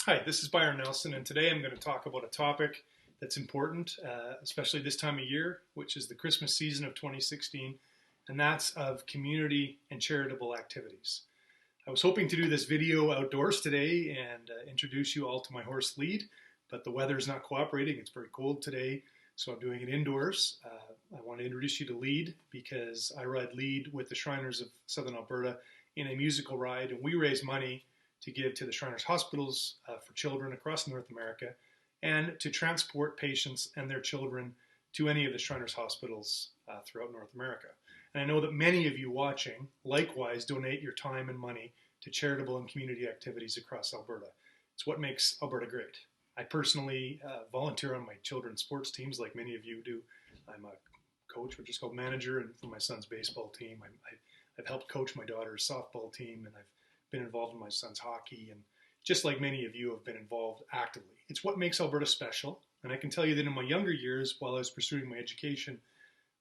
Hi, this is Byron Nelson, and today I'm going to talk about a topic that's important, especially this time of year, which is the Christmas season of 2016, and that's of community and charitable activities. I was hoping to do this video outdoors today and introduce you all to my horse Lead, but the weather's not cooperating. It's very cold today, so I'm doing it indoors. I want to introduce you to Lead because I ride Lead with the Shriners of Southern Alberta in a musical ride, and we raise money to give to the Shriners hospitals for children across North America and to transport patients and their children to any of the Shriners hospitals throughout North America. And I know that many of you watching likewise donate your time and money to charitable and community activities across Alberta. It's what makes Alberta great. I personally volunteer on my children's sports teams like many of you do. I'm a coach, which is called manager, and for my son's baseball team. I've helped coach my daughter's softball team, and I've been involved in my son's hockey, and just like many of you have been involved actively. It's what makes Alberta special, and I can tell you that in my younger years, while I was pursuing my education,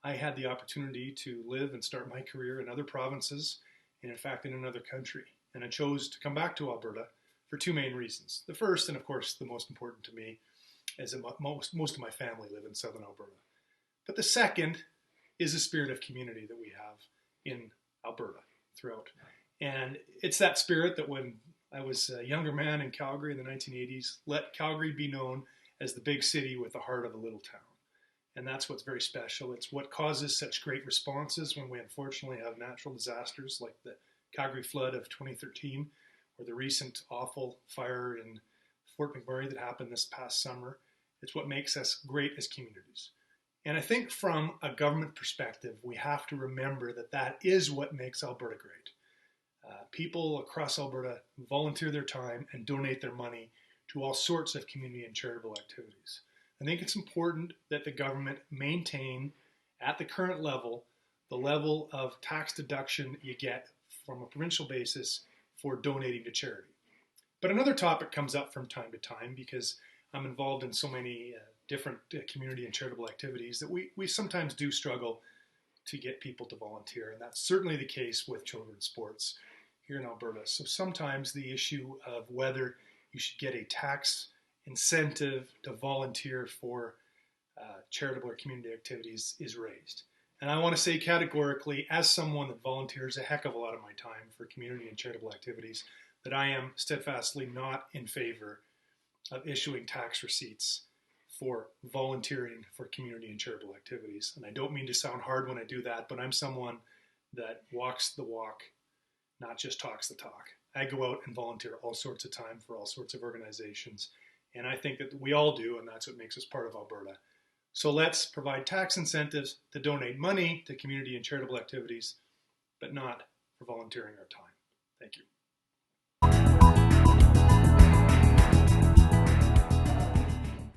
I had the opportunity to live and start my career in other provinces, and in fact in another country. And I chose to come back to Alberta for two main reasons. The first, and of course the most important to me, is that most of my family live in Southern Alberta. But the second is the spirit of community that we have in Alberta throughout. And it's that spirit that when I was a younger man in Calgary in the 1980s, let Calgary be known as the big city with the heart of a little town. And that's what's very special. It's what causes such great responses when we unfortunately have natural disasters like the Calgary flood of 2013 or the recent awful fire in Fort McMurray that happened this past summer. It's what makes us great as communities. And I think from a government perspective, we have to remember that that is what makes Alberta great. People across Alberta volunteer their time and donate their money to all sorts of community and charitable activities. I think it's important that the government maintain at the current level the level of tax deduction you get from a provincial basis for donating to charity. But another topic comes up from time to time because I'm involved in so many different community and charitable activities that we sometimes do struggle to get people to volunteer, and that's certainly the case with children's sports here in Alberta. So sometimes the issue of whether you should get a tax incentive to volunteer for charitable or community activities is raised. And I want to say categorically, as someone that volunteers a heck of a lot of my time for community and charitable activities, that I am steadfastly not in favor of issuing tax receipts for volunteering for community and charitable activities. And I don't mean to sound hard when I do that, but I'm someone that walks the walk, not just talks the talk. I go out and volunteer all sorts of time for all sorts of organizations, and I think that we all do, and that's what makes us part of Alberta. So let's provide tax incentives to donate money to community and charitable activities, but not for volunteering our time. Thank you.